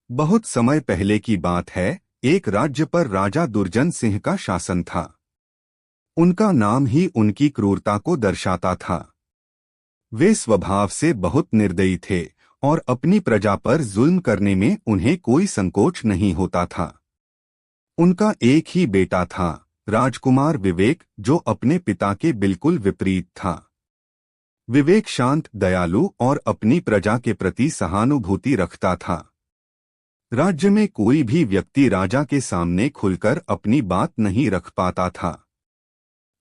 बहुत समय पहले की बात है। एक राज्य पर राजा दुर्जन सिंह का शासन था। उनका नाम ही उनकी क्रूरता को दर्शाता था। वे स्वभाव से बहुत निर्दयी थे और अपनी प्रजा पर जुल्म करने में उन्हें कोई संकोच नहीं होता था। उनका एक ही बेटा था, राजकुमार विवेक, जो अपने पिता के बिल्कुल विपरीत था। विवेक शांत, दयालु और अपनी प्रजा के प्रति सहानुभूति रखता था। राज्य में कोई भी व्यक्ति राजा के सामने खुलकर अपनी बात नहीं रख पाता था।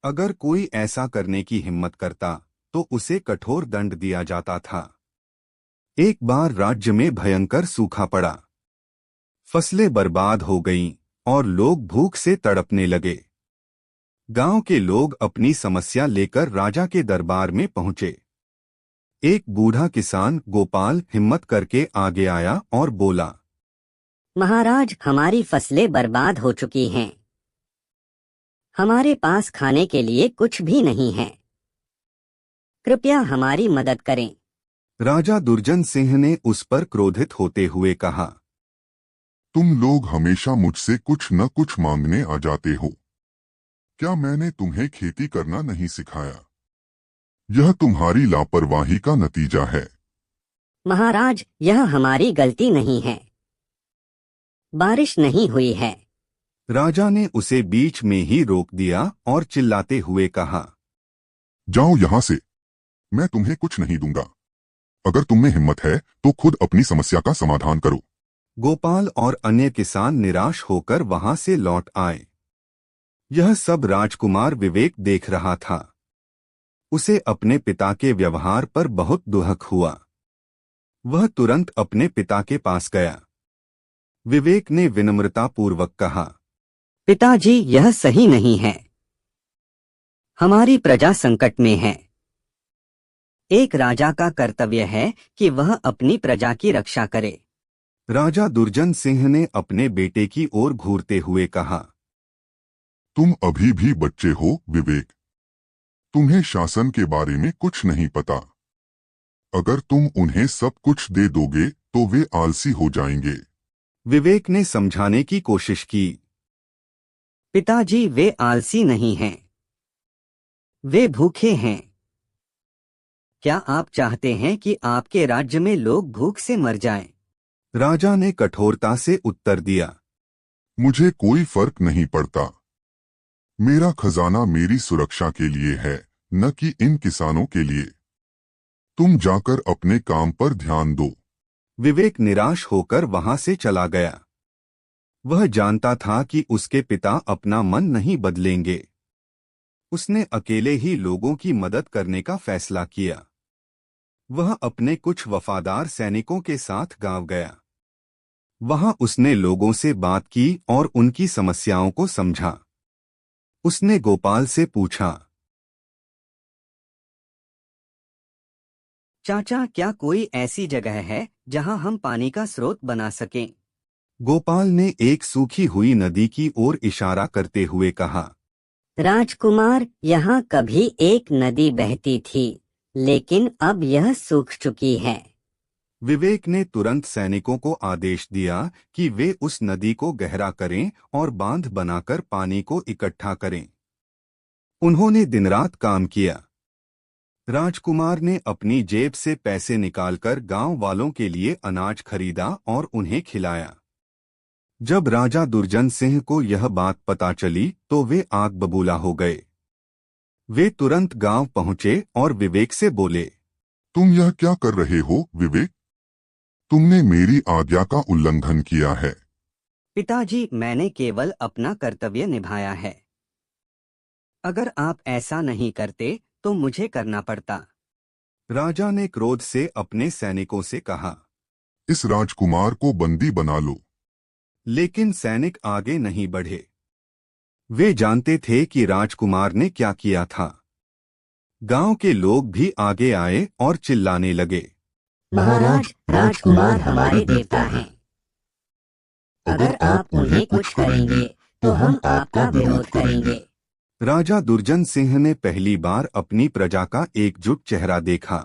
अगर कोई ऐसा करने की हिम्मत करता तो उसे कठोर दंड दिया जाता था। एक बार राज्य में भयंकर सूखा पड़ा। फसलें बर्बाद हो गईं और लोग भूख से तड़पने लगे। गांव के लोग अपनी समस्या लेकर राजा के दरबार में पहुंचे। एक बूढ़ा किसान गोपाल हिम्मत करके आगे आया और बोला, महाराज, हमारी फसलें बर्बाद हो चुकी हैं। हमारे पास खाने के लिए कुछ भी नहीं है। कृपया हमारी मदद करें। राजा दुर्जन सिंह ने उस पर क्रोधित होते हुए कहा, तुम लोग हमेशा मुझसे कुछ न कुछ मांगने आ जाते हो। क्या मैंने तुम्हें खेती करना नहीं सिखाया? यह तुम्हारी लापरवाही का नतीजा है। महाराज, यह हमारी गलती नहीं है। बारिश नहीं हुई है। राजा ने उसे बीच में ही रोक दिया और चिल्लाते हुए कहा, जाओ यहाँ से, मैं तुम्हें कुछ नहीं दूंगा। अगर तुम में हिम्मत है तो खुद अपनी समस्या का समाधान करो। गोपाल और अन्य किसान निराश होकर वहां से लौट आए। यह सब राजकुमार विवेक देख रहा था। उसे अपने पिता के व्यवहार पर बहुत दुख हुआ। वह तुरंत अपने पिता के पास गया। विवेक ने विनम्रतापूर्वक कहा, पिताजी, यह सही नहीं है। हमारी प्रजा संकट में है। एक राजा का कर्तव्य है कि वह अपनी प्रजा की रक्षा करे। राजा दुर्जन सिंह ने अपने बेटे की ओर घूरते हुए कहा, तुम अभी भी बच्चे हो विवेक। तुम्हें शासन के बारे में कुछ नहीं पता। अगर तुम उन्हें सब कुछ दे दोगे तो वे आलसी हो जाएंगे। विवेक ने समझाने की कोशिश की। पिताजी, वे आलसी नहीं हैं। वे भूखे हैं। क्या आप चाहते हैं कि आपके राज्य में लोग भूख से मर जाएं? राजा ने कठोरता से उत्तर दिया, मुझे कोई फर्क नहीं पड़ता। मेरा खजाना मेरी सुरक्षा के लिए है, न कि इन किसानों के लिए। तुम जाकर अपने काम पर ध्यान दो। विवेक निराश होकर वहां से चला गया। वह जानता था कि उसके पिता अपना मन नहीं बदलेंगे। उसने अकेले ही लोगों की मदद करने का फैसला किया। वह अपने कुछ वफादार सैनिकों के साथ गांव गया। वहां उसने लोगों से बात की और उनकी समस्याओं को समझा। उसने गोपाल से पूछा, चाचा, क्या कोई ऐसी जगह है जहां हम पानी का स्रोत बना सकें? गोपाल ने एक सूखी हुई नदी की ओर इशारा करते हुए कहा, राजकुमार, यहाँ कभी एक नदी बहती थी, लेकिन अब यह सूख चुकी है। विवेक ने तुरंत सैनिकों को आदेश दिया कि वे उस नदी को गहरा करें और बांध बनाकर पानी को इकट्ठा करें। उन्होंने दिनरात काम किया। राजकुमार ने अपनी जेब से पैसे निकालकर गांव वालों के लिए अनाज खरीदा और उन्हें खिलाया। जब राजा दुर्जन सिंह को यह बात पता चली तो वे आग बबूला हो गए। वे तुरंत गांव पहुंचे और विवेक से बोले, तुम यह क्या कर रहे हो विवेक? तुमने मेरी आज्ञा का उल्लंघन किया है। पिताजी, मैंने केवल अपना कर्तव्य निभाया है। अगर आप ऐसा नहीं करते तो मुझे करना पड़ता। राजा ने क्रोध से अपने सैनिकों से कहा। इस राजकुमार को बंदी बना लो। लेकिन सैनिक आगे नहीं बढ़े। वे जानते थे कि राजकुमार ने क्या किया था। गांव के लोग भी आगे आए और चिल्लाने लगे, महाराज, राजकुमार हमारे देवता हैं। अगर आप उन्हें कुछ करेंगे तो हम आपका विरोध करेंगे। राजा दुर्जन सिंह ने पहली बार अपनी प्रजा का एकजुट चेहरा देखा।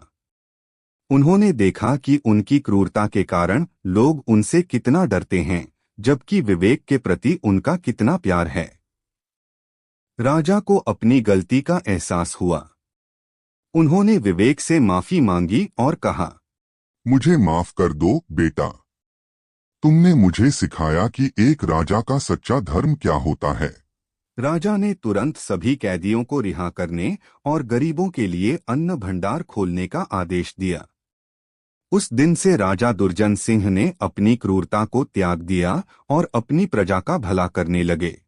उन्होंने देखा कि उनकी क्रूरता के कारण लोग उनसे कितना डरते हैं, जबकि विवेक के प्रति उनका कितना प्यार है। राजा को अपनी गलती का एहसास हुआ। उन्होंने विवेक से माफी मांगी और कहा, मुझे माफ कर दो बेटा। तुमने मुझे सिखाया कि एक राजा का सच्चा धर्म क्या होता है। राजा ने तुरंत सभी कैदियों को रिहा करने और गरीबों के लिए अन्न भंडार खोलने का आदेश दिया। उस दिन से राजा दुर्जन सिंह ने अपनी क्रूरता को त्याग दिया और अपनी प्रजा का भला करने लगे।